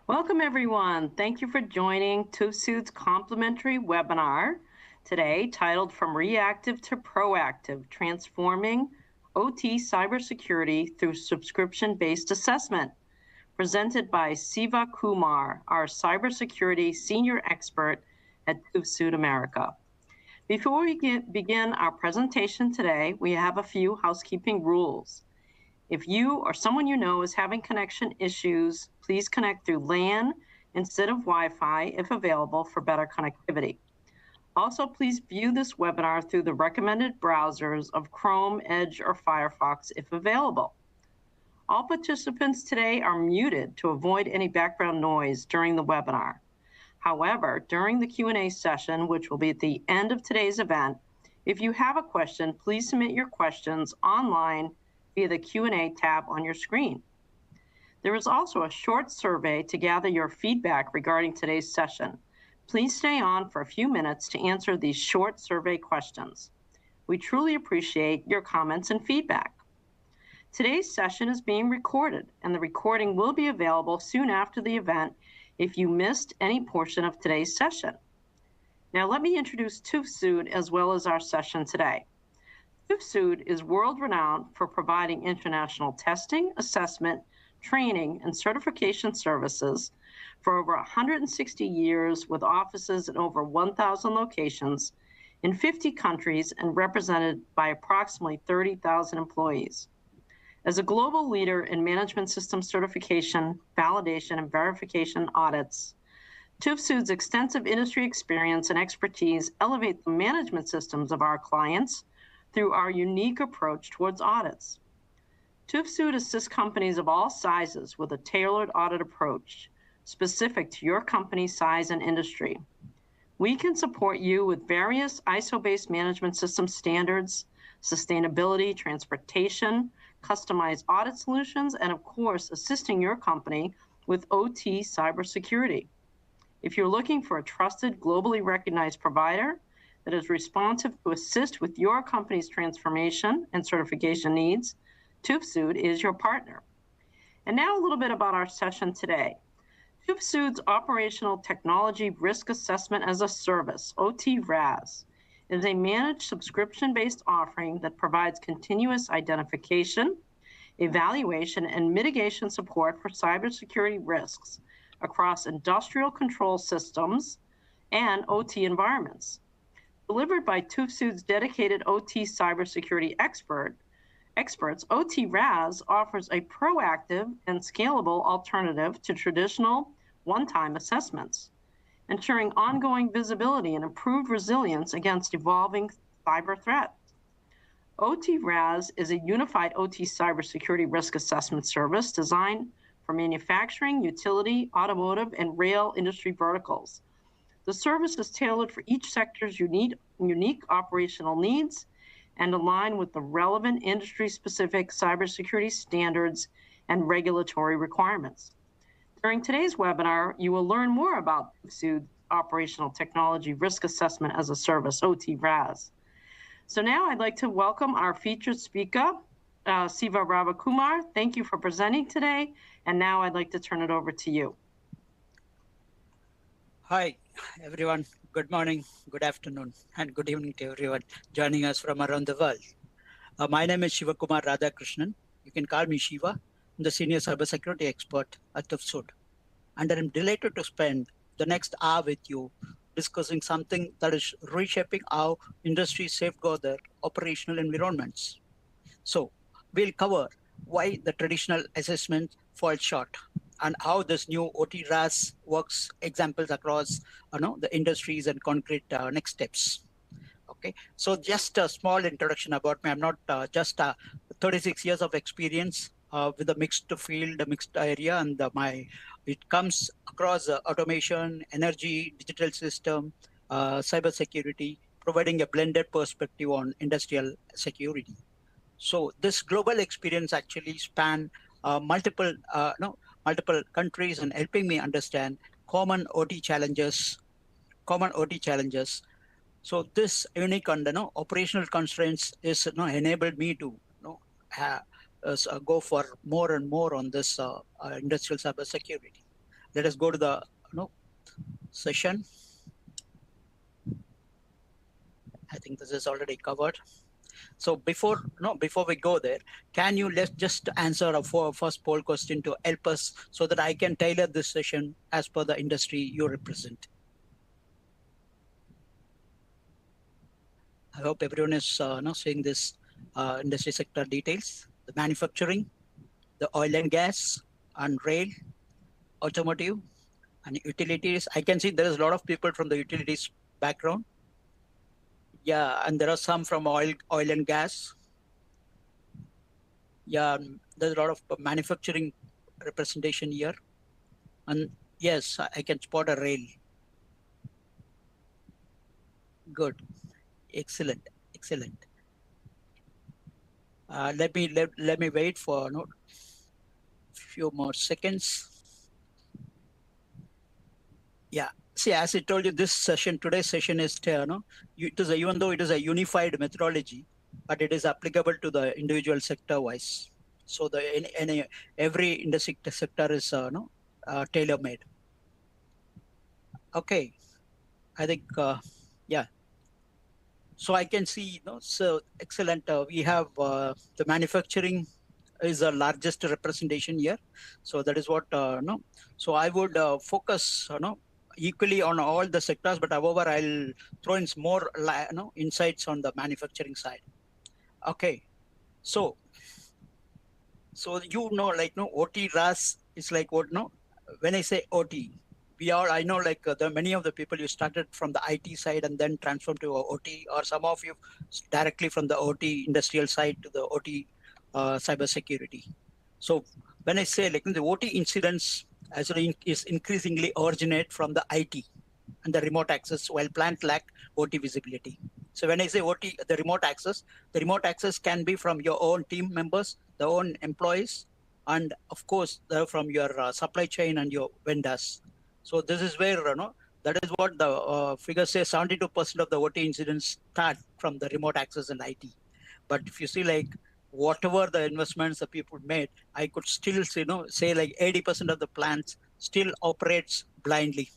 Welcome, everyone. Thank you for joining TÜV SÜD's complimentary webinar today titled From Reactive to Proactive, Transforming OT Cybersecurity Through Subscription-Based Assessment, presented by Siva Kumar, our cybersecurity senior expert at TÜV SÜD America. Before we begin our presentation today, we have a few housekeeping rules. If you or someone you know is having connection issues, please connect through LAN instead of Wi-Fi if available for better connectivity. Also, please view this webinar through the recommended browsers of Chrome, Edge, or Firefox if available. All participants today are muted to avoid any background noise during the webinar. However, during the Q&A session, which will be at the end of today's event, if you have a question, please submit your questions online via the Q&A tab on your screen. There is also a short survey to gather your feedback regarding today's session. Please stay on for a few minutes to answer these short survey questions. We truly appreciate your comments and feedback. Today's session is being recorded, and the recording will be available soon after the event if you missed any portion of today's session. Now let me introduce TÜV SÜD as well as our session today. TÜV SÜD is world-renowned for providing international testing, assessment, training, and certification services for over 160 years with offices in over 1,000 locations in 50 countries and represented by approximately 30,000 employees. As a global leader in management system certification, validation, and verification audits, TÜV SÜD's extensive industry experience and expertise elevate the management systems of our clients through our unique approach towards audits. TÜV SÜD assists companies of all sizes with a tailored audit approach specific to your company's size and industry. We can support you with various ISO-based management system standards, sustainability, transportation, customized audit solutions, and of course, assisting your company with OT cybersecurity. If you're looking for a trusted, globally recognized provider that is responsive to assist with your company's transformation and certification needs, TÜV SÜD is your partner. And now a little bit about our session today. TÜV SÜD's Operational Technology Risk Assessment as a Service, OT RaaS, is a managed subscription-based offering that provides continuous identification, evaluation, and mitigation support for cybersecurity risks across industrial control systems and OT environments. Delivered by TÜV SÜD's dedicated OT cybersecurity experts, OT RaaS offers a proactive and scalable alternative to traditional one-time assessments, ensuring ongoing visibility and improved resilience against evolving cyber threats. OT RaaS is a unified OT cybersecurity risk assessment service designed for manufacturing, utility, automotive, and rail industry verticals. The service is tailored for each sector's unique operational needs and aligned with the relevant industry-specific cybersecurity standards and regulatory requirements. During today's webinar, you will learn more about TÜV SÜD's Operational Technology Risk Assessment as a Service, OT RaaS. So now I'd like to welcome our featured speaker, Siva Kumar. Thank you for presenting today, and now I'd like to turn it over to you. Hi, everyone. Good morning, good afternoon, and good evening to everyone joining us from around the world. My name is Siva Kumar Radhakrishnan. You can call me Shiva. I'm the senior cybersecurity expert at TÜV SÜD. And I'm delighted to spend the next hour with you discussing something that is reshaping how industries safeguard their operational environments. So we'll cover why the traditional assessment falls short and how this new OT RaaS works, examples across the industries and concrete next steps. Okay, so just a small introduction about me. I'm not just 36 years of experience with a mixed field, a mixed area, and it comes across automation, energy, digital system, cybersecurity, providing a blended perspective on industrial security. So this global experience actually span multiple countries and helping me understand common OT challenges. So this unique and operational constraints is enabled me to go for more and more on this industrial cybersecurity. let us go to the session. I think this is already covered. So before we go there, can you let's just answer a first poll question to help us so that I can tailor this session as per the industry you represent. I hope everyone is seeing this industry sector details. The manufacturing, the oil and gas, and rail, automotive, and utilities. I can see there is a lot of people from the utilities background. Yeah, and there are some from oil and gas. Yeah, there's a lot of manufacturing representation here. And yes, I can spot a rail. Good, excellent. Let me wait for a few more seconds. Yeah, see, as I told you, today's session is even though it is a unified methodology, but it is applicable to the individual sector wise. So every industry sector is tailor made. Okay, I think yeah. So I can see, so excellent. We have the manufacturing is the largest representation here. So that is what, so I would focus, equally on all the sectors, but however, I'll throw in more, insights on the manufacturing side. Okay. So OT RaaS is like what, when I say OT, I know many of the people you started from the IT side and then transformed to OT, or some of you directly from the OT industrial side to the OT cybersecurity. So when I say the OT incidents is increasingly originate from the IT and the remote access, while plant lack OT visibility. So when I say OT, the remote access can be from your own team members, the own employees, and of course from your supply chain and your vendors. So this is where that is what the figures say. 72% of the OT incidents start from the remote access and IT. But if you see whatever the investments the people made, I could still say 80% of the plants still operates blindly.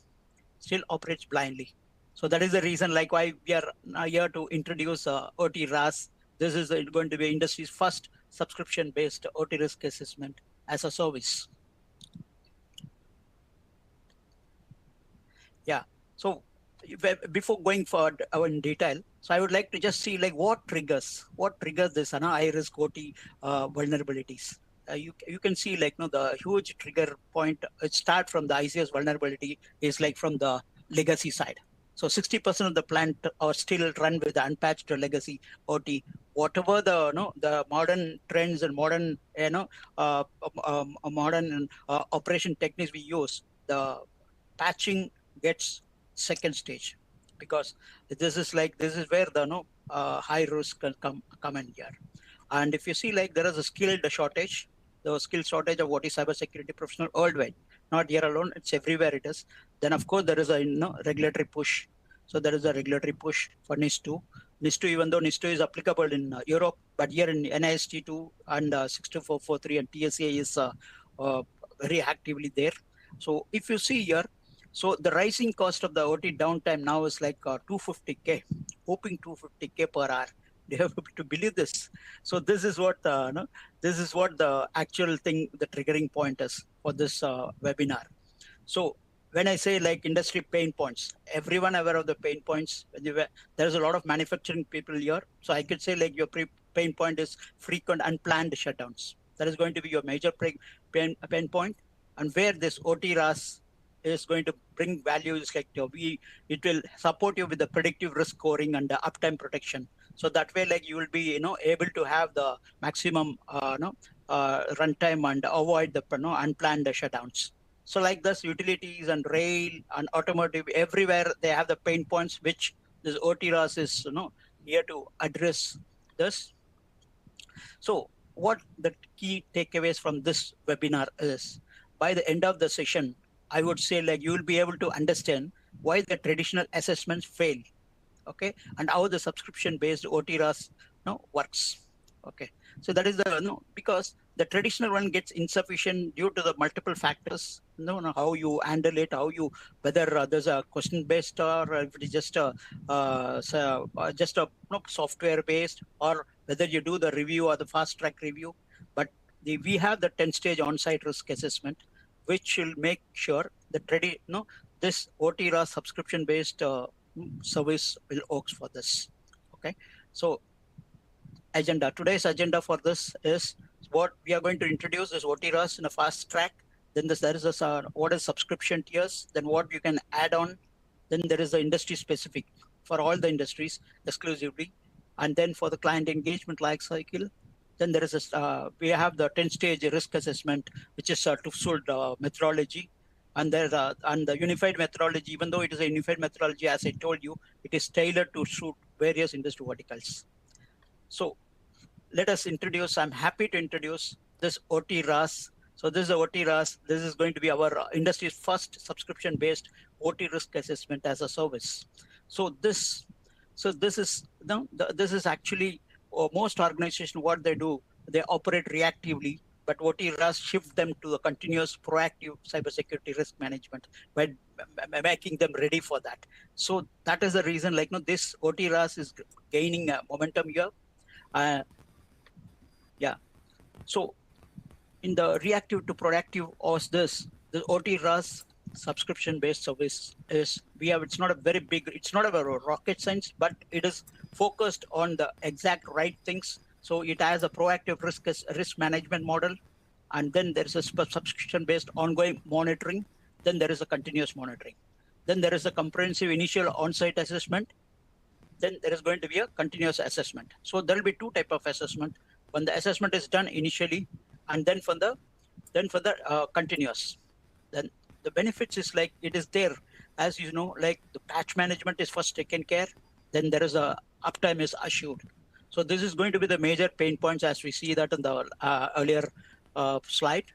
So that is the reason why we are now here to introduce OT RaaS. This is going to be industry's first subscription-based OT risk assessment as a service. Yeah. So before going forward in detail, so I would like to just see what triggers this high risk OT vulnerabilities. You can see the huge trigger point. It start from the ICS vulnerability is from the legacy side. So 60% of the plant are still run with the unpatched legacy OT. Whatever the modern trends and modern operation techniques we use, the patching gets second stage, because this is where the high risk can come in here. And if you see there is a the skill shortage of what is cybersecurity professional worldwide, not here alone, it's everywhere it is. Then of course there is a regulatory push. So there is a regulatory push for NIS2. Even though NIS2 is applicable in Europe, but here in NIST2 and 62443 and TSA is very actively there. So if you see here, so the rising cost of the OT downtime now is 250K, hoping 250K per hour. You have to believe this. So this is what the actual thing, the triggering point is for this webinar. So when I say industry pain points, everyone aware of the pain points. There's a lot of manufacturing people here. So I could say your pain point is frequent unplanned shutdowns. That is going to be your major pain point. And where this OT RaaS is going to bring value is it will support you with the predictive risk scoring and the uptime protection. So that way you will be able to have the maximum runtime and avoid the unplanned shutdowns. So this utilities and rail and automotive, everywhere they have the pain points, which this OT RaaS is here to address this. So what the key takeaways from this webinar is, by the end of the session, I would say you will be able to understand why the traditional assessments fail, okay, and how the subscription-based OT RaaS works, okay. So that is because The traditional one gets insufficient due to the multiple factors. How you handle it, whether there's a question based or if it is just a software based, or whether you do the review or the fast track review. But we have the 10-stage on-site risk assessment, which will make sure that this OT-RaaS subscription based service will work for this. Okay, so today's agenda for this is what we are going to introduce is OT-RaaS in a fast track. Then there is what is subscription tiers, then what you can add on. Then there is the industry specific for all the industries exclusively. And then for the client engagement life cycle, then there is we have the 10-stage risk assessment, which is TÜV SÜD methodology. And the unified methodology, even though it is a unified methodology, as I told you, it is tailored to suit various industry verticals. So I'm happy to introduce this OT-RaaS. So this is OT-RaaS. This is going to be our industry's first subscription-based OT risk assessment as a service. So this is actually most organizations, what they do, they operate reactively, but OT-RaaS shift them to a continuous proactive cybersecurity risk management by making them ready for that. So that is the reason, this OT-RaaS is gaining momentum here. So in the reactive to proactive was the OT-RaaS subscription-based service it's not a rocket science, but it is focused on the exact right things. So it has a proactive risk management model, and then there is a subscription-based ongoing monitoring. Then there is a continuous monitoring. Then there is a comprehensive initial on-site assessment. Then there is going to be a continuous assessment. So there will be two types of assessment. When the assessment is done initially, and then for the continuous. Then the benefits is it is there, as you know, the patch management is first taken care. Then there is a uptime is assured. So this is going to be the major pain points as we see that in the earlier slide.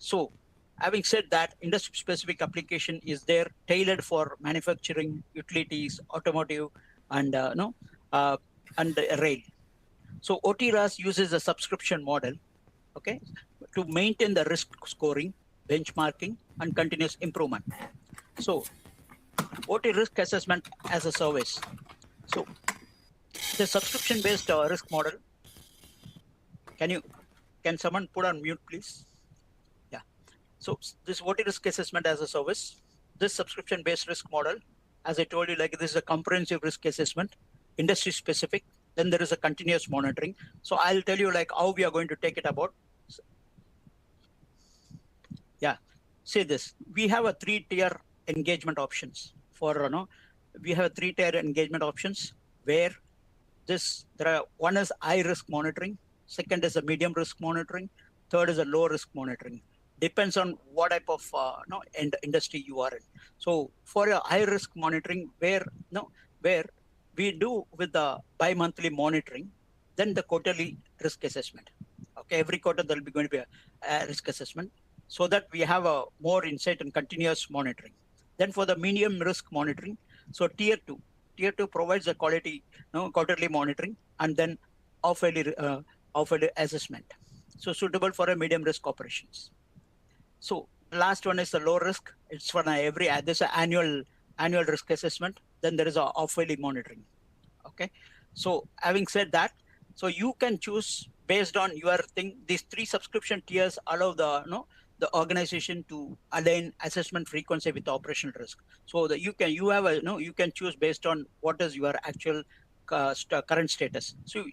So having said that, industry specific application is there tailored for manufacturing, utilities, automotive, and rail. So OT-RaaS uses a subscription model, okay, to maintain the risk scoring, benchmarking, and continuous improvement. So OT risk assessment as a service. So the subscription-based risk model. Can someone put on mute, please? Yeah. So this OT risk assessment as a service, this subscription-based risk model, as I told you, this is a comprehensive risk assessment, industry specific. Then there is a continuous monitoring. So I'll tell you how we are going to take it about. Yeah, say this. We have a 3-tier engagement options where one is high risk monitoring, second is a medium risk monitoring, third is a low risk monitoring. Depends on what type of industry you are in. So for a high risk monitoring, where we do with the bi-monthly monitoring, then the quarterly risk assessment. Okay, every quarter there will be going to be a risk assessment, so that we have a more insight and continuous monitoring. Then for the medium risk monitoring, so tier two provides a quarterly monitoring, and then off-yearly assessment. So suitable for a medium risk operations. So the last one is the low risk. It's for there's an annual risk assessment. Then there is a off-yearly monitoring. Okay. So having said that, so you can choose based on your thing. These 3 subscription tiers allow the organization to align assessment frequency with operational risk. So that you can choose based on what is your actual current status. So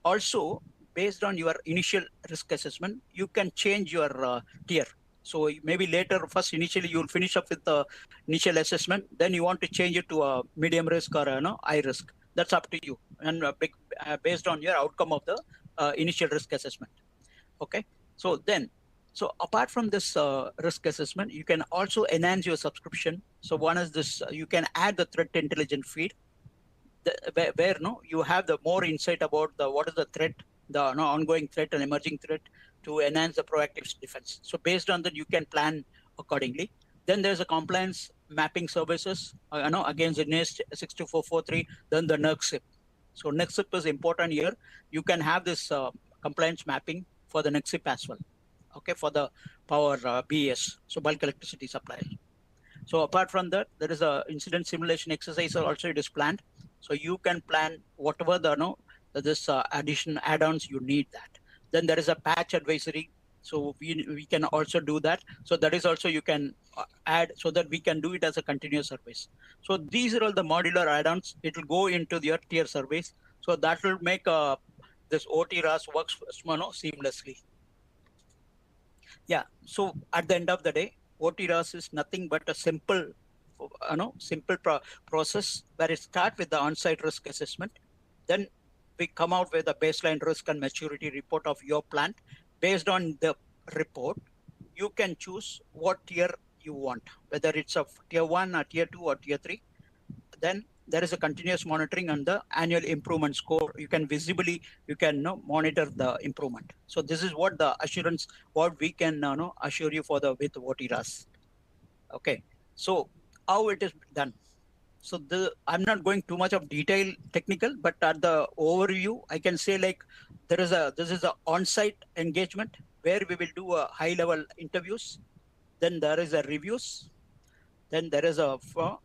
also based on your initial risk assessment, you can change your tier. So maybe later, initially you'll finish up with the initial assessment, then you want to change it to a medium risk or high risk. That's up to you, and based on your outcome of the initial risk assessment. Okay. So apart from this risk assessment, you can also enhance your subscription. So one is this: you can add the threat intelligence feed, where you have the more insight about what is the threat, the ongoing threat and emerging threat, to enhance the proactive defense. So based on that, you can plan accordingly. Then there's a compliance mapping services, against the NIST 62443, then the NERC-SIP. So NERC-SIP is important here. You can have this compliance mapping for the next SIP as well. Okay, for the power BES, so bulk electricity supply. So apart from that, there is a incident simulation exercise also it is planned. So you can plan whatever this addition add-ons you need that. Then there is a patch advisory. So we can also do that. So that is also you can add so that we can do it as a continuous service. So these are all the modular add-ons. It will go into your tier service. So that will make this OT RaaS works seamlessly. Yeah. So at the end of the day, OT RaaS is nothing but a simple, process where it starts with the on-site risk assessment. Then we come out with a baseline risk and maturity report of your plant. Based on the report, you can choose what tier you want, whether it's a tier 1 or tier 2 or tier 3. Then there is a continuous monitoring and the annual improvement score. You can monitor the improvement. So this is what the assurance, what we can assure you with OT RaaS. Okay, so how it is done. So I'm not going too much of detail technical, but at the overview, I can say like this is a on-site engagement where we will do a high-level interviews. Then there is a reviews. Then there is a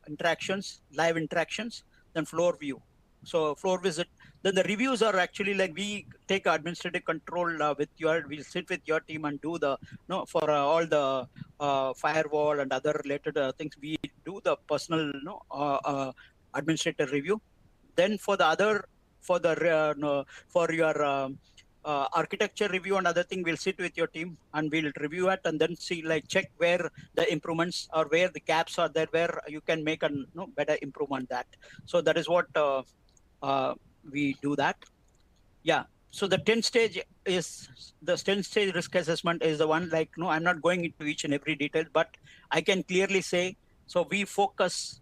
interactions, live interactions, then floor view. So floor visit. Then the reviews are actually like we take administrative control we'll sit with your team and do the, for all the firewall and other related things. We do the personal, administrative review. Then for the other, for your architecture review and other thing, we'll sit with your team and we'll review it and then see check where the improvements or where the gaps are there, where you can make a better improvement that. So that is what we do that. Yeah. So the 10 stage risk assessment is the one I'm not going into each and every detail, but I can clearly say, so we focus,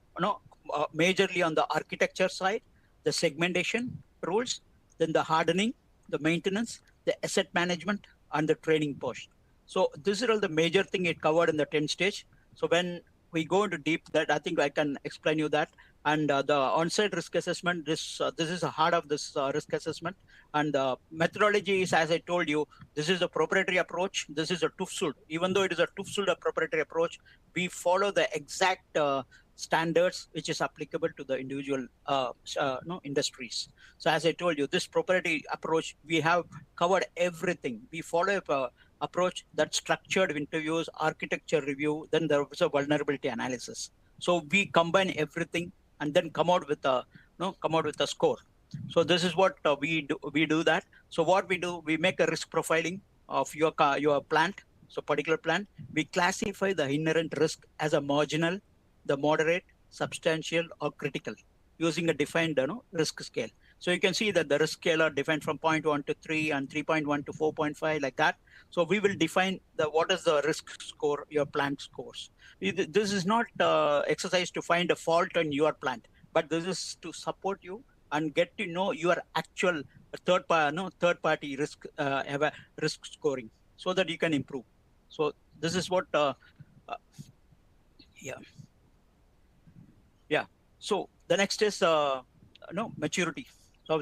majorly on the architecture side, the segmentation rules, then the hardening, the maintenance, the asset management, and the training portion. So this is all the major thing it covered in the 10 stage. So when we go into deep that, I think I can explain you that. And the on-site risk assessment, this is the heart of this risk assessment. And the methodology is, as I told you, this is a proprietary approach. This is a TÜV SÜD. Even though it is a TÜV SÜD, a proprietary approach, we follow the exact standards which is applicable to the individual industries. So as I told you, this proprietary approach, we have covered everything. We follow a approach that's structured interviews, architecture review, then there was a vulnerability analysis. So we combine everything and then come out with a score. So this is what we do that. So what we do, we make a risk profiling of your plant. So particular plant, we classify the inherent risk as a marginal, the moderate, substantial, or critical using a defined risk scale. So you can see that the risk scale are defined from 0.1 to 3 and 3.1 to 4.5 like that. So we will define what is the risk score your plant scores. This is not exercise to find a fault in your plant, but this is to support you and get to know your actual third party risk scoring so that you can improve. So this is what yeah. So the next is maturity. So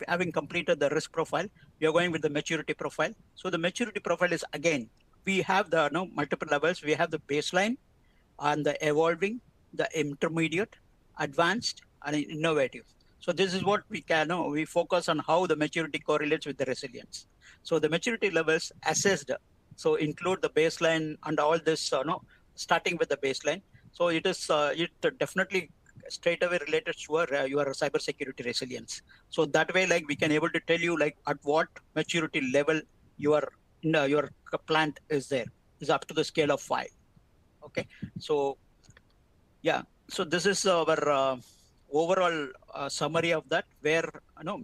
having completed the risk profile, we are going with the maturity profile. So the maturity profile is, again, we have the multiple levels. We have the baseline and the evolving, the intermediate, advanced, and innovative. So this is what we can know. We focus on how the maturity correlates with the resilience. So the maturity levels assessed, so include the baseline and all this, starting with the baseline. So it is it definitely straight away related to your cybersecurity resilience. So that way, we can able to tell you at what maturity level your plant is up to the scale of 5. Okay. So yeah. So this is our overall summary of that, where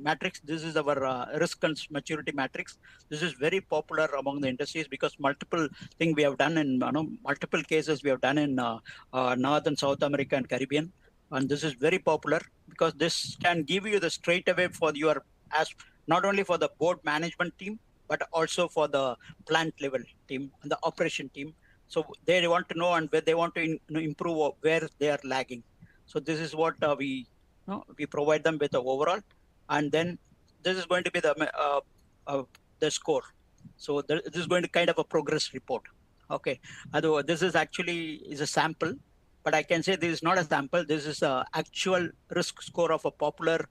matrix. This is our risk and maturity matrix. This is very popular among the industries because multiple thing we have done in multiple cases we have done in North and South America and Caribbean, and this is very popular because this can give you the straight away for your not only for the board management team but also for the plant level team and the operation team. So they want to know and where they want to improve where they are lagging. So this is what we provide them with the overall, and then this is going to be the score. So this is going to kind of a progress report. Okay, although this is actually is a sample, but I can say this is not a sample. This is a actual risk score of a popular,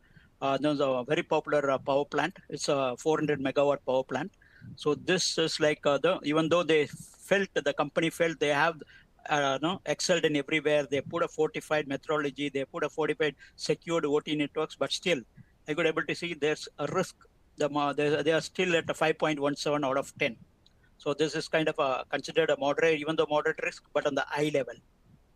there's a very popular power plant. It's a 400 megawatt power plant. So this is like even though they felt the company felt they have no, excelled in everywhere. They put a fortified methodology. They put a fortified secured OT networks, but still, I could able to see there's a risk. They are still at a 5.17 out of 10. So this is kind of considered a moderate, even though moderate risk, but on the high level.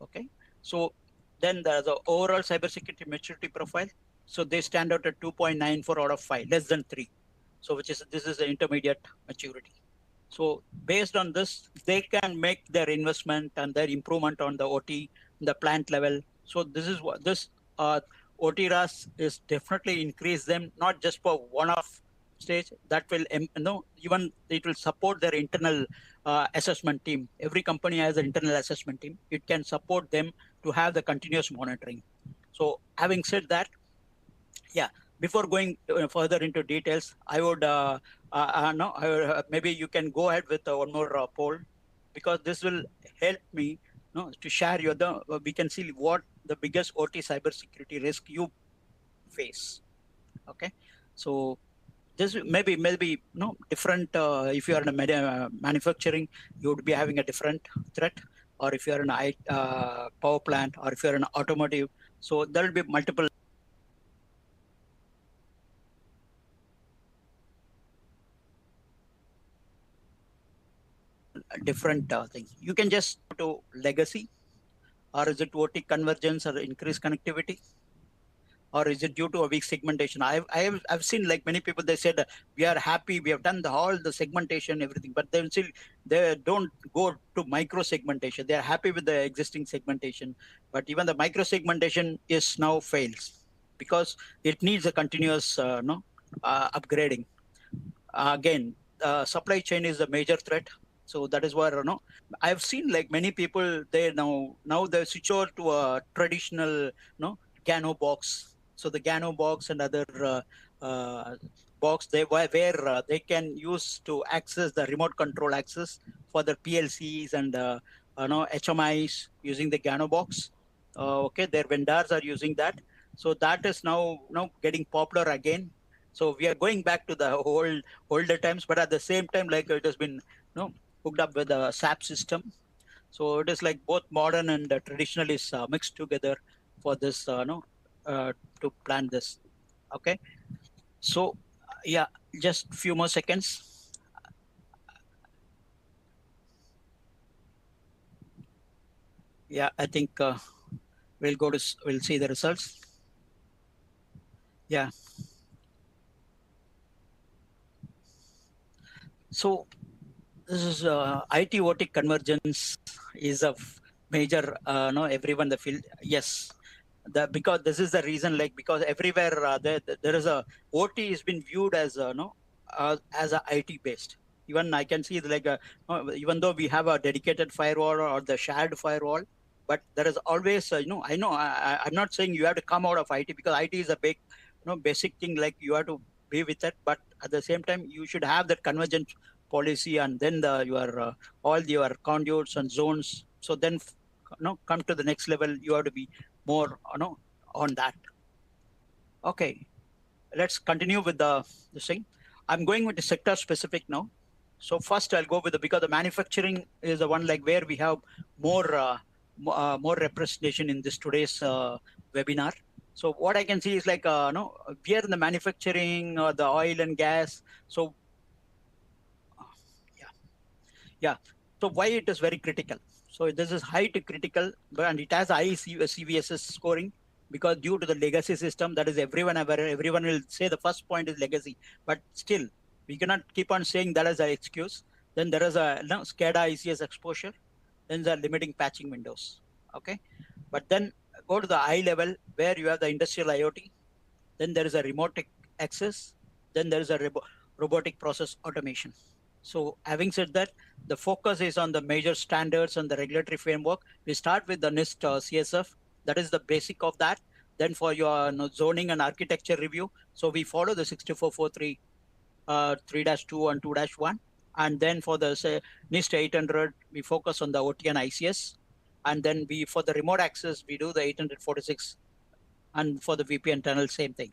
Okay. So then there's the overall cybersecurity maturity profile. So they stand out at 2.94 out of 5, less than 3. So this is the intermediate maturity. So based on this, they can make their investment and their improvement on the OT, the plant level. So this is what this OT RaaS is definitely increase them, not just for one-off stage that will, even it will support their internal assessment team. Every company has an internal assessment team. It can support them to have the continuous monitoring. So having said that, yeah, before going further into details, I would no, maybe you can go ahead with one more poll, because this will help me to share we can see what the biggest OT cybersecurity risk you face. Okay, so this maybe different. If you are in a manufacturing, you would be having a different threat, or if you are in a power plant, or if you are in automotive, so there will be multiple different things. You can just go to legacy, or is it OT convergence or increased connectivity, or is it due to a weak segmentation? I've seen like many people, they said we are happy, we have done all the segmentation, everything, but they don't go to micro segmentation. They are happy with the existing segmentation, but even the micro segmentation is now fails because it needs a continuous upgrading. Again, supply chain is a major threat. So that is why I've seen like many people, they now they switch over to a traditional Gano box. So the Gano box and other box where they can use to access the remote control access for the PLCs and HMIs using the Gano box. Okay, their vendors are using that. So that is now getting popular again. So we are going back to the older times, but at the same time, like it has been hooked up with a SAP system. So it is like both modern and traditional is mixed together for this to plan this. Okay, so yeah, just few more seconds. Yeah, I think we'll see the results. Yeah. So this is IT OT convergence is a major everyone the field. Yes, because this is the reason, like because everywhere there is a OT has been viewed as as a IT based. Even I can see like even though we have a dedicated firewall or the shared firewall, but there is always I'm not saying you have to come out of IT, because IT is a big basic thing, like you have to be with it, but at the same time you should have that convergence policy, and then your all your conduits and zones. So then come to the next level, you have to be more on that. Okay, let's continue with the thing. I'm going with the sector specific now. So first I'll go with because the manufacturing is the one like where we have more representation in this today's webinar. So what I can see is like we are in the manufacturing, the oil and gas. So yeah, so why it is very critical? So this is high to critical, and it has high CVSS scoring, because due to the legacy system, that is everyone will say the first point is legacy, but still we cannot keep on saying that as an excuse. Then there is a SCADA ICS exposure, then there are limiting patching windows. Okay, but then go to the high level where you have the industrial IoT, then there is a remote access, then there is a robotic process automation. So having said that, the focus is on the major standards and the regulatory framework. We start with the NIST CSF. That is the basic of that. Then for your zoning and architecture review, so we follow the 6443 3-2 and 2-1. And then for the NIST 800, we focus on the OT and ICS. And then for the remote access, we do the 846. And for the VPN tunnel, same thing.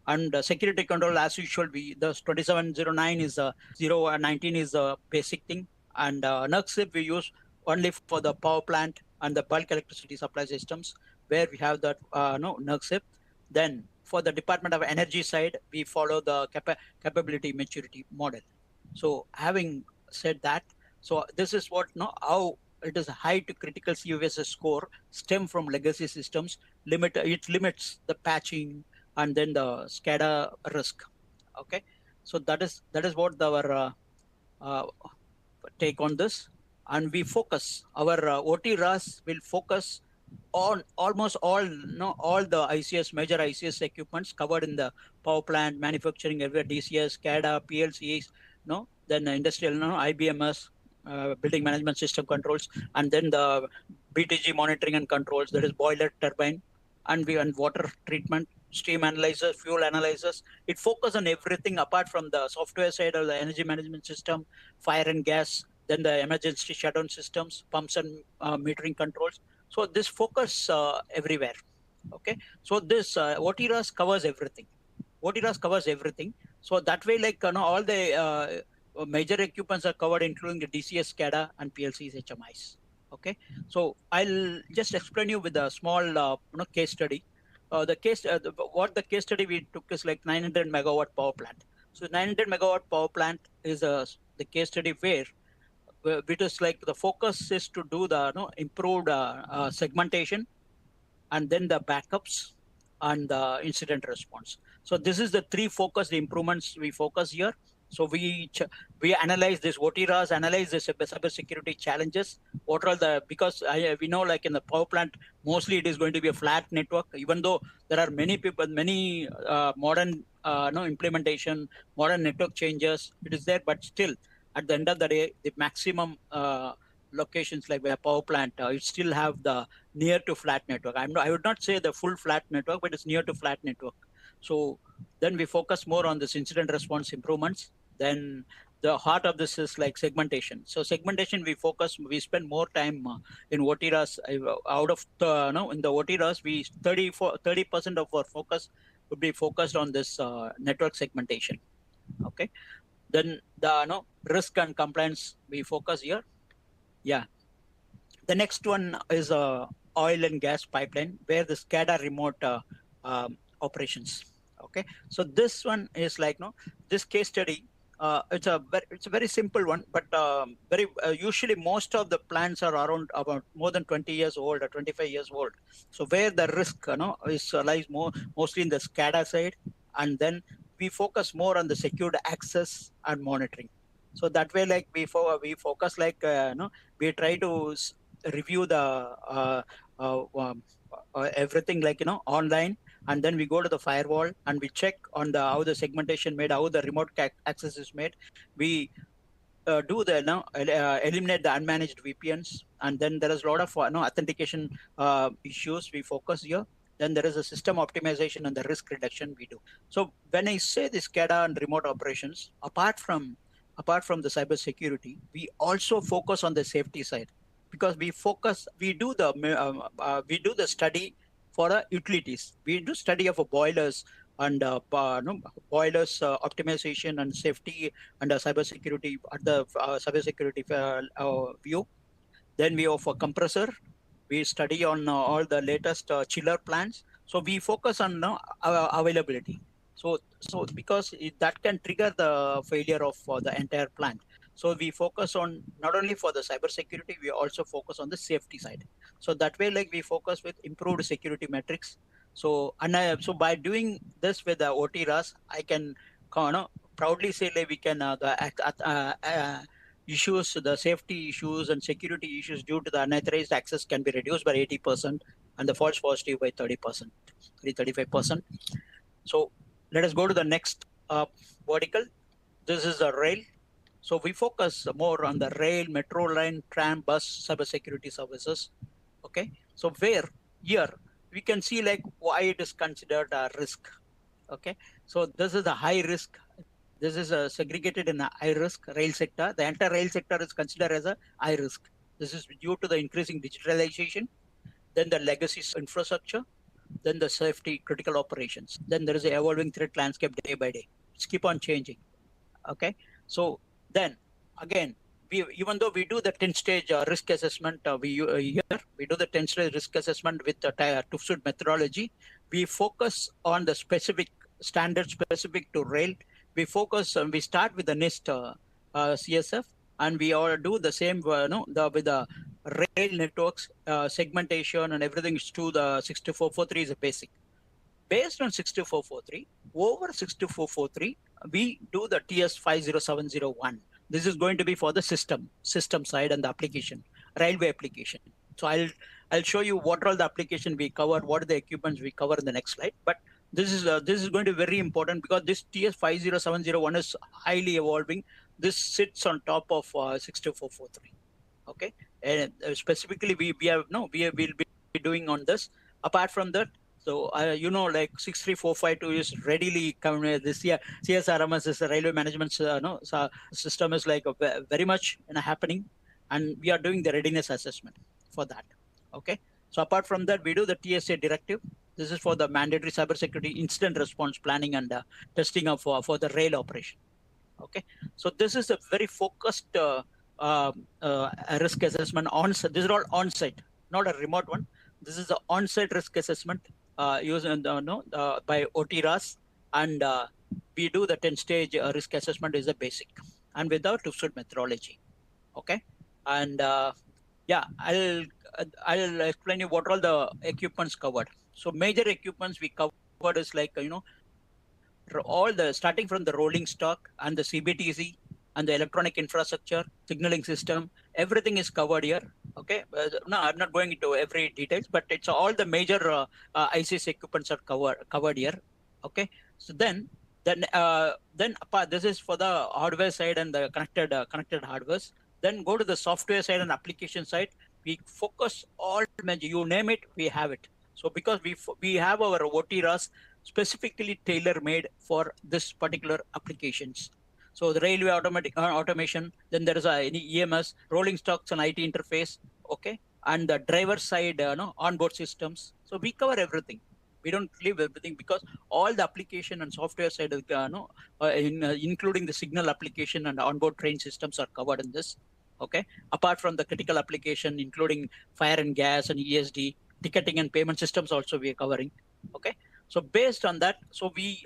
And security control, as usual, the 2709 is 019 is a basic thing. And NUCSIP we use only for the power plant and the bulk electricity supply systems, where we have that NUCSIP. Then for the Department of Energy side, we follow the capability maturity model. So having said that, so this is what how it is high to critical CUSS score stem from legacy systems. It limits the patching and then the SCADA risk. Okay, so that is what our uh, take on this, and we focus our OT RaaS will focus on almost all all the ICS major ICS equipments covered in the power plant, manufacturing, everywhere, DCS, SCADA, PLCs, then industrial, IBMS, building management system controls, and then the BTG monitoring and controls, that is boiler, turbine, and water treatment, steam analyzers, fuel analyzers. It focuses on everything apart from the software side of the energy management system, fire and gas, then the emergency shutdown systems, pumps and metering controls. So this focus everywhere. Okay, so this OT RaaS covers everything. OT RaaS covers everything. So that way, like all the major equipments are covered, including the DCS, SCADA, and PLCs, HMIs. Okay, so I'll just explain you with a small case study. What the case study we took is like 900 megawatt power plant. So 900 megawatt power plant is the case study where it is like the focus is to do the improved segmentation, and then the backups and the incident response. So this is the three focused improvements we focus here. So we analyze this OT RaaS, analyze the cybersecurity challenges. What are because we know, like in the power plant, mostly it is going to be a flat network, even though there are many modern implementation, modern network changes, it is there, but still at the end of the day, the maximum locations like a power plant, you still have the near to flat network. I would not say the full flat network, but it's near to flat network. So then we focus more on this incident response improvements. Then the heart of this is like segmentation. So segmentation, we spend more time in OT RaaS. Out of in the OT RaaS, 30% of our focus would be focused on this network segmentation. Okay. Then the risk and compliance we focus here. Yeah. The next one is oil and gas pipeline, where the SCADA remote operations. Okay, so this one is like this case study. It's a very simple one, but very usually most of the plants are around about more than 20 years old or 25 years old. So where the risk is lies mostly in the SCADA side, and then we focus more on the secured access and monitoring. So that way, like we focus like we try to review the everything like online, and then we go to the firewall and we check on the how the segmentation made, how the remote access is made. We do the eliminate the unmanaged VPNs, and then there is a lot of authentication issues we focus here. Then there is a system optimization and the risk reduction we do. So when I say this SCADA and remote operations, apart from the cybersecurity, we also focus on the safety side, because we do the study for the utilities. We do study of boilers and boilers optimization and safety and cybersecurity at the cybersecurity view. Then we offer compressor. We study on all the latest chiller plants. So we focus on availability. So because that can trigger the failure of the entire plant. So we focus on not only for the cybersecurity, we also focus on the safety side. So that way, like we focus with improved security metrics. So so by doing this with the OT RaaS, I can proudly say like we can the issues, the safety issues and security issues due to the unauthorized access can be reduced by 80%, and the false positive by 30%, 35%. So let us go to the next vertical. This is the rail. So we focus more on the rail, metro line, tram, bus, cybersecurity services. Okay. So where here we can see like why it is considered a risk. Okay. So this is a high risk This is segregated in a high risk rail sector. The entire rail sector is considered as a high risk. This is due to the increasing digitalization, then the legacy infrastructure, then the safety critical operations. Then there is an evolving threat landscape day by day. It's keep on changing. Okay. So then again, even though we do the 10-stage risk assessment, we do the 10-stage risk assessment with the TÜV SÜD methodology. We focus on the specific standard specific to rail. We focus we start with the NIST CSF, and we all do the same with the rail networks segmentation and everything is to the 62443 is a basic. Based on 62443, over 62443, we do the TS 50701. This is going to be for the system side and the application, railway application. So I'll show you what all the application we cover, what are the equipments we cover in the next slide. But this is going to be very important because this TS 50701 is highly evolving. This sits on top of 62443. Okay, and specifically we will be doing on this. Apart from that, so like 63452 is readily coming. This year CSRMS is the railway management system is like very much happening, and we are doing the readiness assessment for that. Okay, so apart from that, we do the TSA directive. This is for the mandatory cybersecurity incident response planning and testing of for the rail operation. Okay, so this is a very focused risk assessment on-site. This is all on-site, not a remote one. This is the on-site risk assessment used by RaaS, and we do the 10-stage risk assessment is a basic, and without TÜV SÜD methodology. Okay, and yeah, I'll explain you what all the equipments covered. So major equipments we covered is like all the starting from the rolling stock and the CBTC and the electronic infrastructure, signaling system, everything is covered here. Okay, no, I'm not going into every details, but it's all the major ICS equipments are covered here. Okay, so then apart, this is for the hardware side and the connected hardwares. Then go to the software side and application side. We focus all, you name it, we have it. So because we have our RaaS specifically tailor-made for this particular applications. So the railway automation, then there is any EMS, rolling stocks and IT interface, okay, and the driver side onboard systems. So we cover everything. We don't leave everything because all the application and software side, including the signal application and onboard train systems are covered in this. Okay, apart from the critical application, including fire and gas and ESD, ticketing and payment systems also we are covering. Okay, so based on that, so we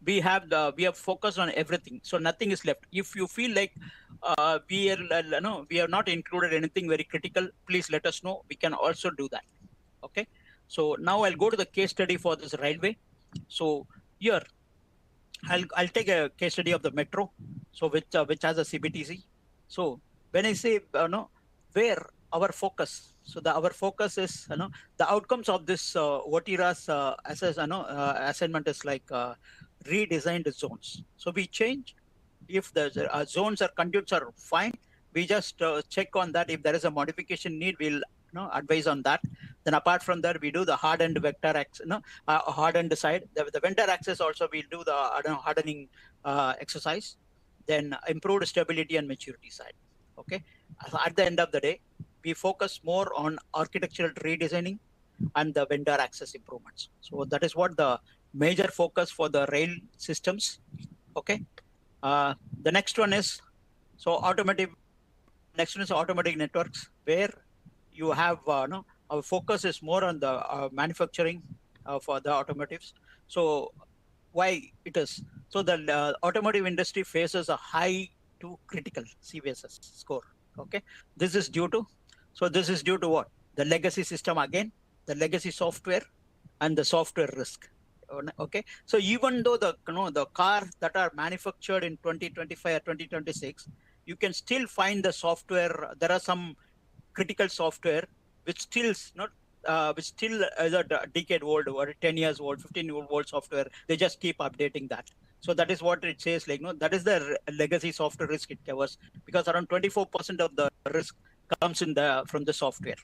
we have focused on everything, so nothing is left. If you feel like we have not included anything very critical, please let us know. We can also do that. Okay, so now I'll go to the case study for this railway. So here I'll take a case study of the metro, so which has a CBTC. So when I say where our focus, so our focus is the outcomes of this RaaS assignment is like redesigned zones. So we change if the zones or conduits are fine. We just check on that. If there is a modification need, we'll advise on that. Then apart from that, we do the hardened vector access, hardened side. The vendor access also we'll do the hardening exercise. Then improved stability and maturity side. Okay. At the end of the day, we focus more on architectural redesigning and the vendor access improvements. So that is what the major focus for the rail systems. Okay. The next one is automotive. Next one is automatic networks, where you have our focus is more on the manufacturing for the automotives. So why it is? So the automotive industry faces a high to critical CVSS score. Okay, this is due to what? The legacy system again, the legacy software, and the software risk. Okay, so even though the cars that are manufactured in 2025 or 2026, you can still find the software. There are some critical software which still is a decade old or 10 years old, 15-year-old software. They just keep updating that. So that is what it says, like, that is the legacy software risk it covers, because around 24% of the risk comes from the software.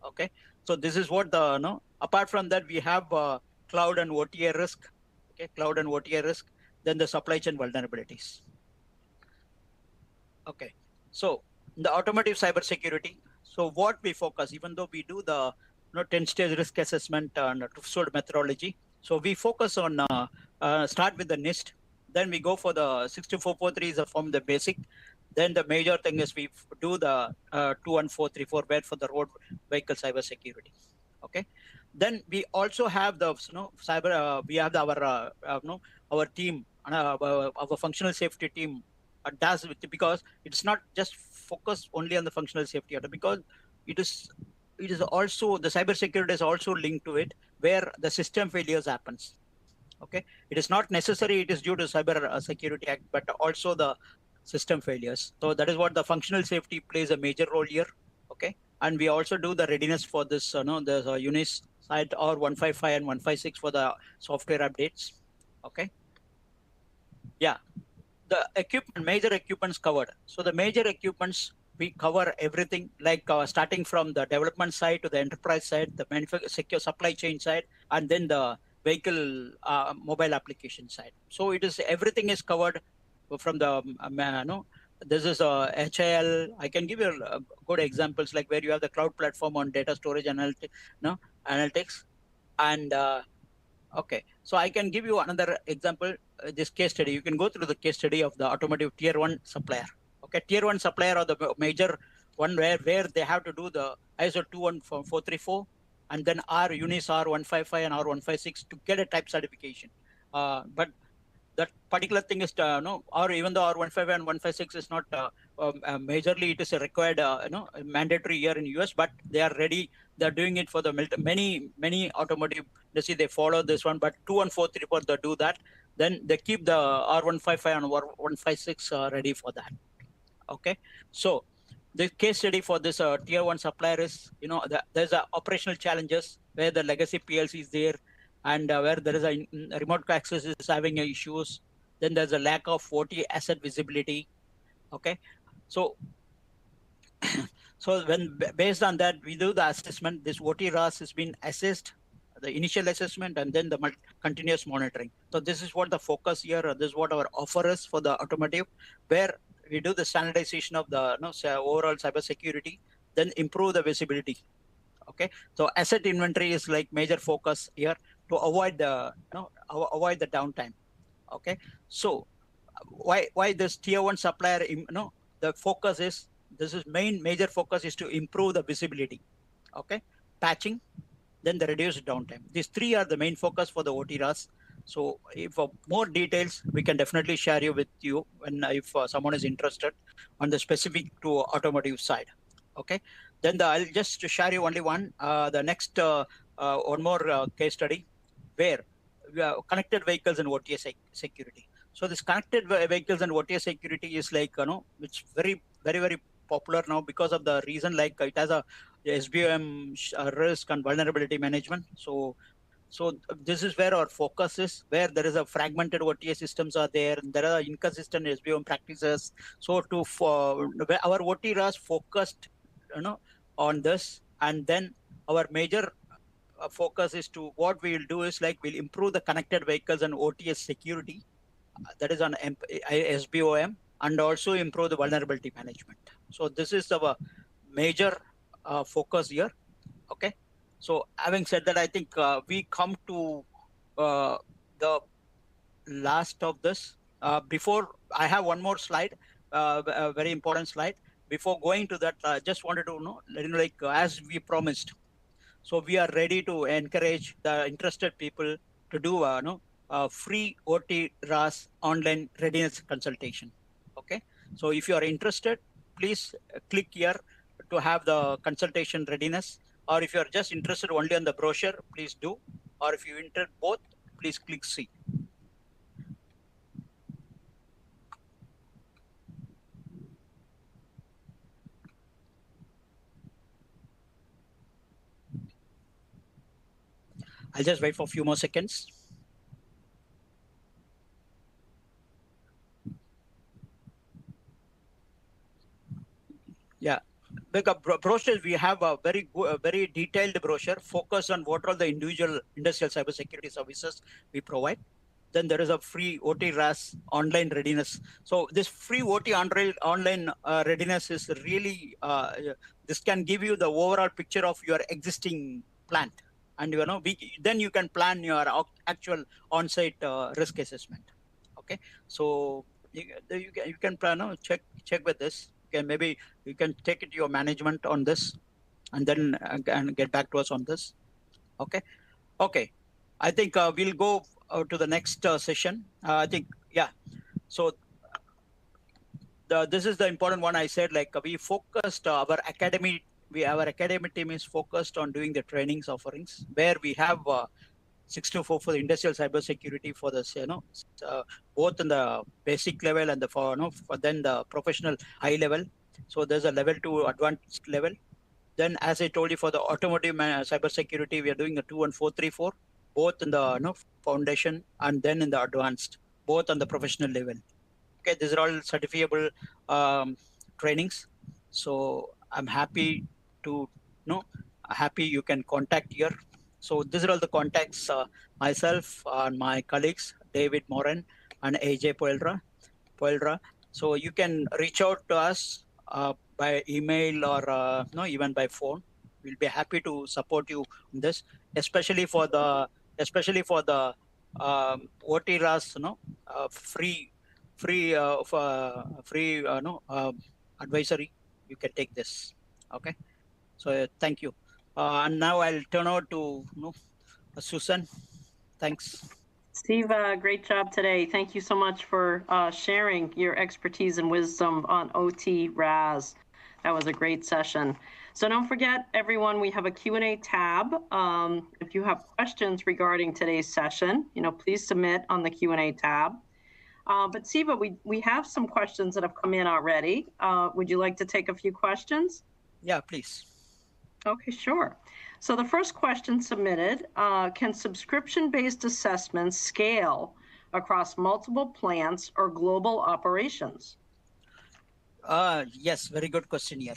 Okay, so this is what apart from that, we have cloud and OTA risk. Okay, cloud and OTA risk. then the supply chain vulnerabilities. Okay, so the automotive cybersecurity. So what we focus, even though we do the 10-stage risk assessment and TÜV SÜD methodology, so we focus on start with the NIST, then we go for the 62443 is from the basic. Then the major thing is we do the 21434 where for the road vehicle cybersecurity. Okay, then we also have the cyber. We have our team, our functional safety team does with, because it's not just focused only on the functional safety order, because it is also the cybersecurity is also linked to it, where the system failures happens. Okay, it is not necessary it is due to cyber security act, but also the system failures. So that is what the functional safety plays a major role here. Okay, and we also do the readiness for this the UNIS side, or 155 and 156 for the software updates. Okay, yeah, the equipment, major equipments covered. So the major equipments, we cover everything, like starting from the development side to the enterprise side, the secure supply chain side, and then the vehicle mobile application side. So it is, everything is covered from the this is HIL. I can give you good examples, like where you have the cloud platform on data storage analytics, and okay, so I can give you another example, this case study. You can go through the case study of the automotive tier 1 supplier. Okay, tier 1 supplier or the major one where they have to do the ISO 21434 and then UNIS R155 and R156 to get a type certification. But that particular thing is or even though R155 and 156 is not majorly it is a required mandatory here in US, but they are ready. They're doing it for the many automotive industry. They follow this one, but 21434 they do that. Then they keep the R155 and R156 ready for that. Okay, so the case study for this tier 1 supplier is, there's operational challenges where the legacy PLC is there, and where there is a remote access is having issues. Then there's a lack of OT asset visibility. Okay, so so when based on that we do the assessment. This OT RaaS has been assessed, the initial assessment, and then the continuous monitoring. So this is what the focus here. This is what our offer is for the automotive, where we do the standardization of the overall cybersecurity, then improve the visibility. Okay, so asset inventory is like major focus here to avoid the avoid the downtime. Okay, so why this tier 1 supplier, the focus is, this is major focus is to improve the visibility. Okay, patching, then the reduced downtime. These three are the main focus for the OT RaaS. So if for more details, we can definitely share with you when if someone is interested on the specific to automotive side. Okay, then I'll just share you only one. The next one more case study, where connected vehicles and OTA security. So this connected vehicles and OTA security is like, it's very popular now because of the reason, like it has a SBOM risk and vulnerability management. So this is where our focus is, where there is a fragmented OTA systems are there, and there are inconsistent SBOM practices. So our OT RaaS focused, on this, and then our major focus is to, what we will do is like we'll improve the connected vehicles and OTS security, that is on SBOM, and also improve the vulnerability management. So this is our major focus here. Okay, so having said that, I think we come to the last of this. Before, I have one more slide, a very important slide. Before going to that, I just wanted to know, as we promised, so we are ready to encourage the interested people to do free OT RaaS online readiness consultation. Okay, so if you are interested, please click here to have the consultation readiness, or if you are just interested only on the brochure, please do, or if you enter both, please click C. I'll just wait for a few more seconds. Yeah, because brochures, we have a very detailed brochure focused on what are the individual industrial cybersecurity services we provide. then there is a free OT RaaS online readiness. So this free OT online readiness is really, this can give you the overall picture of your existing plant. And then you can plan your actual on-site risk assessment. Okay, so you can plan, check with this. Maybe you can take it to your management on this, and then and get back to us on this. Okay. I think we'll go to the next session. I think, yeah. So this is the important one. I said, like, we focused our academic team is focused on doing the trainings offerings, where we have 624 for the industrial cybersecurity for this, both in the basic level and for then the professional high level. So there's a level 2 advanced level. Then, as I told you, for the automotive cybersecurity, we are doing a 21434, both in the foundation and then in the advanced, both on the professional level. Okay, these are all certifiable trainings. So I'm happy to happy you can contact here. So these are all the contacts, myself and my colleagues, David Moran and AJ Poelra. So you can reach out to us by email or even by phone. We'll be happy to support you in this, especially for the OT RaaS, free advisory. You can take this. Okay. So thank you. And now I'll turn over to Susan. Thanks. Siva, great job today. Thank you so much for sharing your expertise and wisdom on OT RaaS. That was a great session. So don't forget, everyone, we have a Q&A tab. If you have questions regarding today's session, please submit on the Q&A tab. But Siva, we have some questions that have come in already. Would you like to take a few questions? Yeah, please. Okay, sure. So the first question submitted, can subscription-based assessments scale across multiple plants or global operations? Yes, very good question here.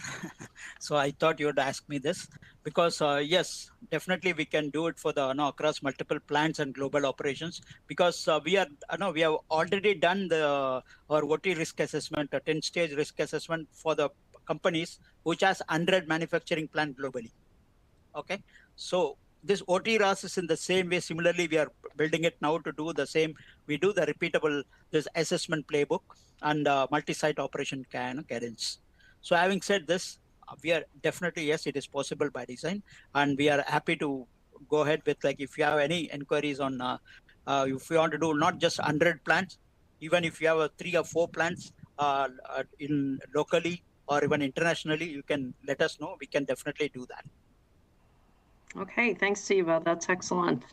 So I thought you would ask me this because yes, definitely we can do it for the across multiple plants and global operations, because we have already done our OT risk assessment, a 10-stage risk assessment for the companies which has 100 manufacturing plant globally. Okay, so this OT RaaS is in the same way. Similarly, we are building it now to do the same. We do the repeatable this assessment playbook and multi-site operation cadence. So having said this, we are definitely, yes, it is possible by design, and we are happy to go ahead with, like, if you have any inquiries on if you want to do not just 100 plants, even if you have 3 or 4 plants in locally or even internationally, you can let us know. We can definitely do that. Okay, thanks, Siva. That's excellent.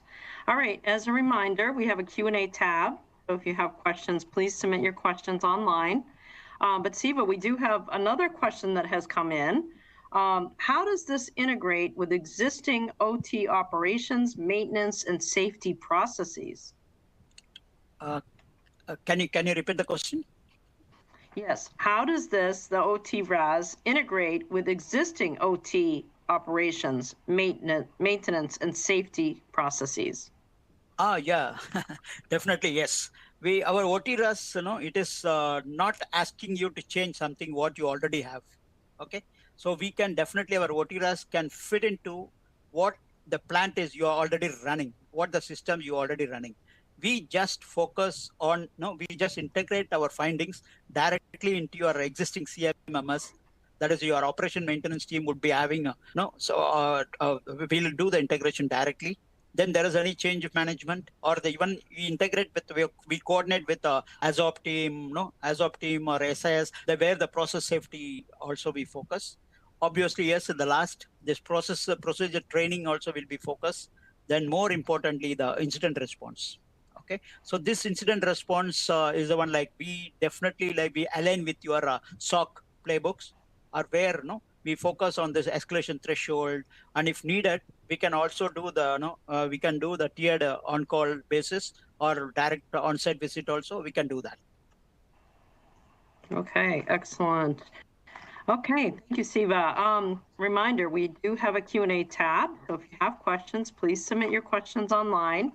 All right, as a reminder, we have a Q&A tab. So if you have questions, please submit your questions online. But Siva, we do have another question that has come in. How does this integrate with existing OT operations, maintenance, and safety processes? Can you repeat the question? Yes. How does the OT RaaS, integrate with existing OT operations, maintenance, and safety processes? Yeah, definitely, yes. Our OT RaaS, it is not asking you to change something what you already have. Okay, so we can definitely, our OT RaaS can fit into what the plant is you are already running, what the system you are already running. We just focus on, we just integrate our findings directly into your existing CMMS. That is, your operation maintenance team would be having, so we'll do the integration directly. Then there is any change of management, or even we integrate with, we coordinate with ASOP team, ASOP team or SIS, where the process safety also we focus. Obviously, yes, in the last, this procedure training also will be focused. Then more importantly, the incident response. Okay, so this incident response is the one, like, we definitely, like, we align with your SOC playbooks, or where we focus on this escalation threshold, and if needed, we can also do the we can do the tiered on-call basis or direct on-site visit also. We can do that. Okay, excellent. Okay, thank you, Siva. Reminder, we do have a Q&A tab. So if you have questions, please submit your questions online.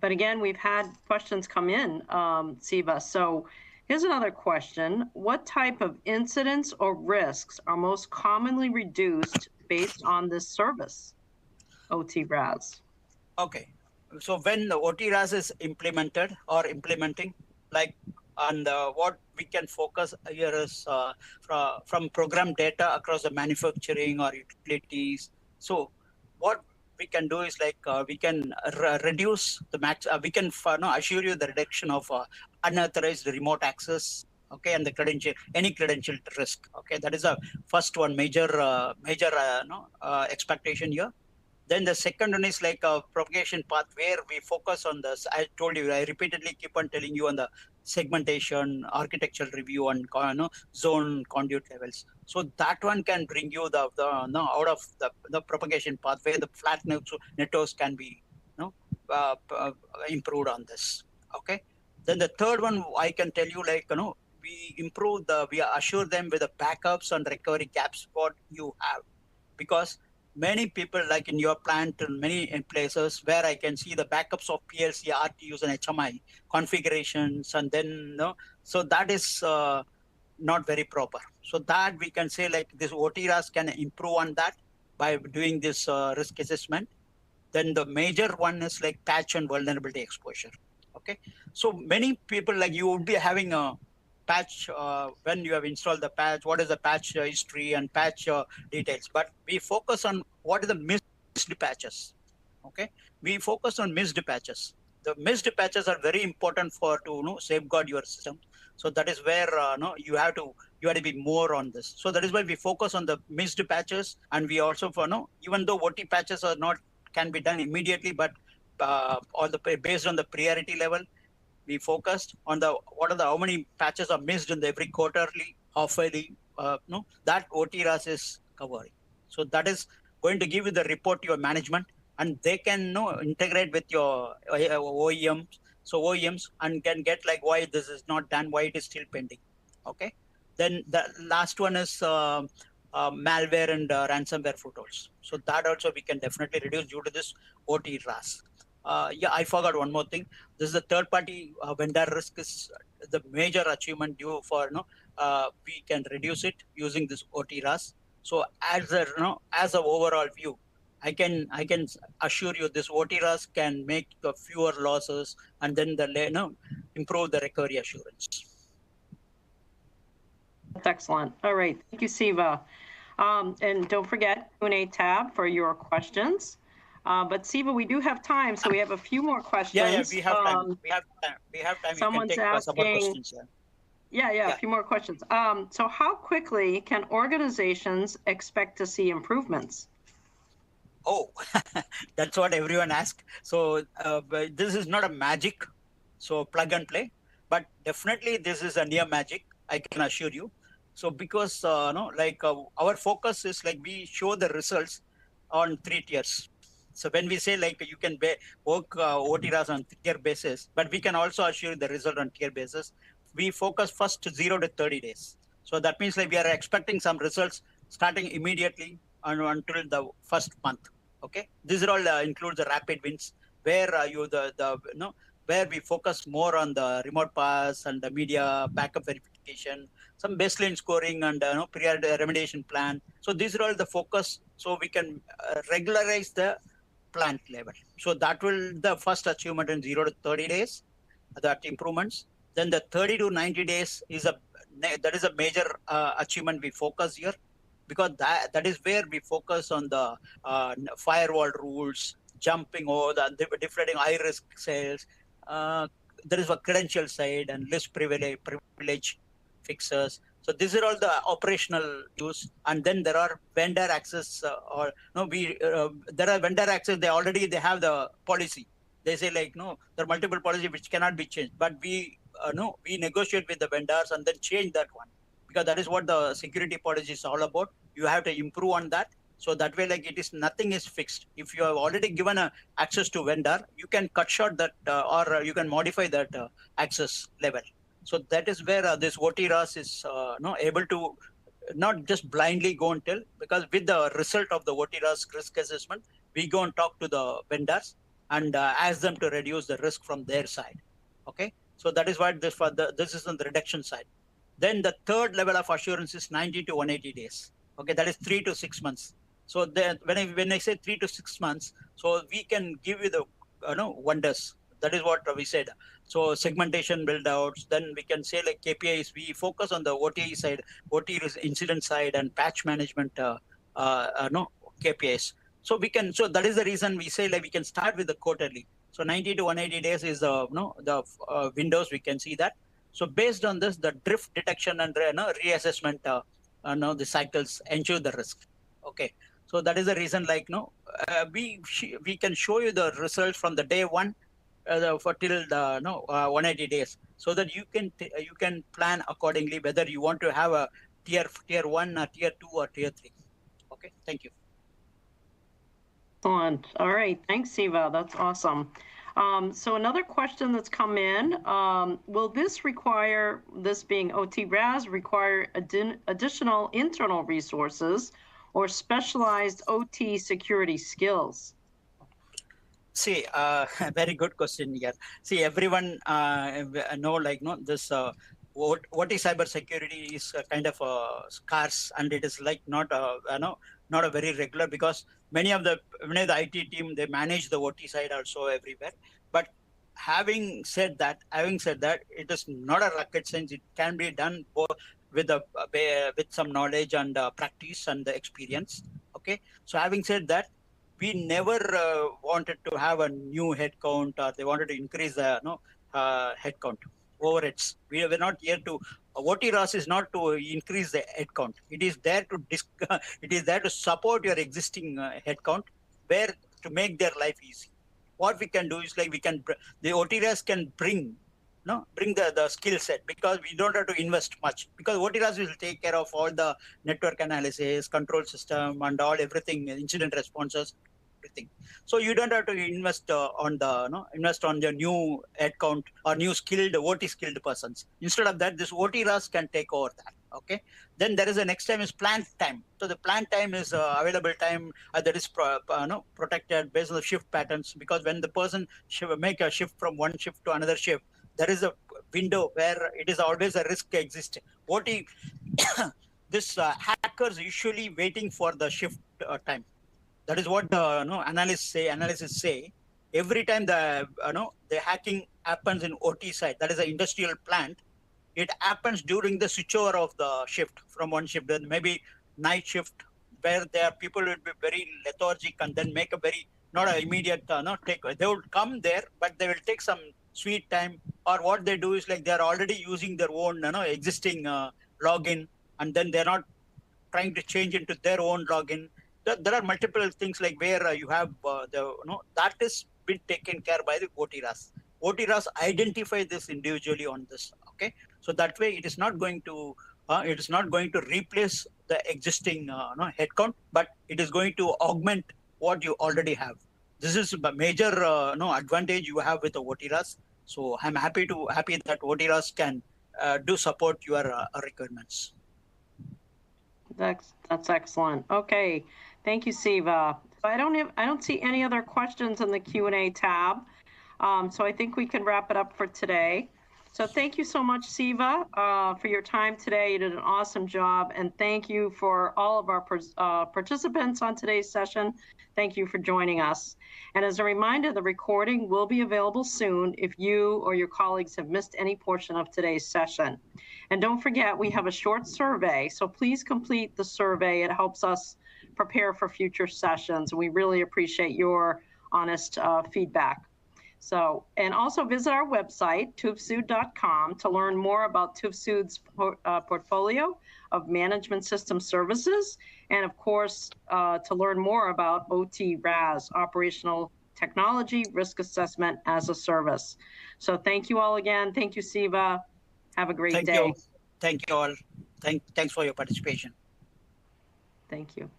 But again, we've had questions come in, Siva. So here's another question. What type of incidents or risks are most commonly reduced based on this service, OT RaaS? Okay. So when the OT-RaaS is implemented or implementing, like, and what we can focus here is from program data across the manufacturing or utilities. So what we can do is like we can reduce the max. We can assure you the reduction of unauthorized remote access. Okay, and the credential, any credential risk. Okay, that is a first one major expectation here. Then the second one is like a propagation path where we focus on this. I told you, I repeatedly keep on telling you on the segmentation, architectural review, and zone conduit levels. So that one can bring you the out of the propagation path where the flat networks can be improved on this. Okay. Then the third one I can tell you like we assure them with the backups and recovery gaps what you have, because many people like in your plant and many in places where I can see the backups of PLC, RTUs and HMI configurations, and then so that is not very proper. So that we can say like this OT-RaaS can improve on that by doing this risk assessment. Then the major one is like patch and vulnerability exposure. Okay, so many people like you would be having a patch when you have installed the patch, what is the patch history and patch details, but we focus on what are the missed patches. Okay, we focus on missed patches. The missed patches are very important for to safeguard your system. So that is where you have to be more on this. So that is why we focus on the missed patches, and we also for even though OT patches are not can be done immediately, but all the based on the priority level, we focused on the how many patches are missed in the every quarterly, half-yearly, that OT-RaaS is covering. So that is going to give you the report to your management, and they can integrate with your OEMs. So OEMs and can get like why this is not done, why it is still pending. Okay. Then the last one is malware and ransomware footholds. So that also we can definitely reduce due to this OT-RaaS. Yeah, I forgot one more thing. This is the third-party vendor risk is the major achievement due for we can reduce it using this OT-RaaS. So as a as an overall view, I can assure you this OT-RaaS can make fewer losses and then improve the recovery assurance. That's excellent. All right. Thank you, Siva. And don't forget Q&A tab for your questions. But Siva, we do have time, so we have a few more questions. Yeah, we have time. We have time. Someone's we can take asking, some more questions. Yeah, a few more questions. So how quickly can organizations expect to see improvements? Oh, that's what everyone asks. So this is not a magic, so plug and play, but definitely this is a near magic, I can assure you. So because our focus is like we show the results on 3 tiers. So when we say like you can work OT-RaaS on tier basis, but we can also assure the result on tier basis. We focus first 0 to 30 days. So that means like we are expecting some results starting immediately until the first month. Okay, these are all include the rapid wins where where we focus more on the remote pass and the media backup verification, some baseline scoring and prior remediation plan. So these are all the focus. So we can regularize the plant level. So that will the first achievement in 0 to 30 days, that improvements. Then the 30 to 90 days is a major achievement we focus here, because that is where we focus on the firewall rules, jumping over the deflating high risk sales. There is a credential side and list privilege fixes. So these are all the operational use, and then there are vendor access there are vendor access. They have the policy. They say like there are multiple policies which cannot be changed, but we negotiate with the vendors and then change that one, because that is what the security policy is all about. You have to improve on that. So that way, like nothing is fixed. If you have already given access to vendor, you can cut short that or you can modify that access level. So that is where this OT-RaaS is able to not just blindly go and tell, because with the result of the OT-RaaS risk assessment, we go and talk to the vendors. and ask them to reduce the risk from their side. Okay, so that is what this is on the reduction side. Then the third level of assurance is 90 to 180 days. Okay, that is 3 to 6 months. So then when I say 3 to 6 months, so we can give you the wonders. That is what we said. So segmentation build outs, then we can say like KPIs, we focus on the OT side, OT incident side and patch management KPIs. So we can, so that is the reason we say like we can start with the quarterly. So 90 to 180 days is the windows we can see that. So based on this, the drift detection and reassessment, the cycles ensure the risk. Okay, so that is the reason we can show you the results from the day one for till the 180 days, so that you can plan accordingly whether you want to have a tier 1 or tier 2 or tier 3. Okay, thank you. Excellent. All right. Thanks, Siva. That's awesome. So another question that's come in, will this being OT RaaS, require additional internal resources or specialized OT security skills? See, very good question here. See, everyone know this. What is cybersecurity is kind of scarce, and it is like not a very regular, because many of the IT team, they manage the OT side also everywhere. But having said that, it is not a rocket science. It can be done with some knowledge and practice and the experience. Okay, so having said that, we never wanted to have a new headcount, or they wanted to increase the headcount over it. We were not here to. OT RaaS is not to increase the headcount. It is there to it is there to support your existing headcount, where to make their life easy. What we can do is like the OT RaaS can bring the skill set, because we don't have to invest much, because OT RaaS will take care of all the network analysis, control system, and everything, incident responses, everything. So you don't have to invest on the new headcount or new OT skilled persons. Instead of that, this OT RaaS can take over that. Okay. Then there is the next time is plant time. So the plant time is available time that is protected based on the shift patterns, because when the person make a shift from one shift to another shift, there is a window where it is always a risk existing. This hackers usually waiting for the shift time. That is what the analysts say. Every time the hacking happens in OT side, that is an industrial plant, it happens during the switchover of the shift from one shift, then maybe night shift, where there people will be very lethargic and then make a very not an immediate take. They would come there, but they will take some sweet time, or what they do is like they are already using their own existing login, and then they're not trying to change into their own login. There are multiple things like where you have that is been taken care by the OT RaaS. OT RaaS identify this individually on this. Okay, so that way it is not going to replace the existing headcount, but it is going to augment what you already have. This is a major advantage you have with the OT RaaS. So I'm happy that OT RaaS can do support your requirements. That's excellent. Okay, thank you, Siva. I don't see any other questions in the Q&A tab, so I think we can wrap it up for today. So thank you so much, Siva, for your time today. You did an awesome job, and thank you for all of our participants on today's session. Thank you for joining us. And as a reminder, the recording will be available soon if you or your colleagues have missed any portion of today's session. And don't forget, we have a short survey, so please complete the survey. It helps us prepare for future sessions. We really appreciate your honest feedback. So, and also visit our website, tuvsud.com, to learn more about TÜV SÜD's portfolio of management system services, and of course, to learn more about OT RaaS, Operational Technology Risk Assessment as a Service. So thank you all again. Thank you, Siva. Have a great day. Thank you all. Thanks for your participation. Thank you.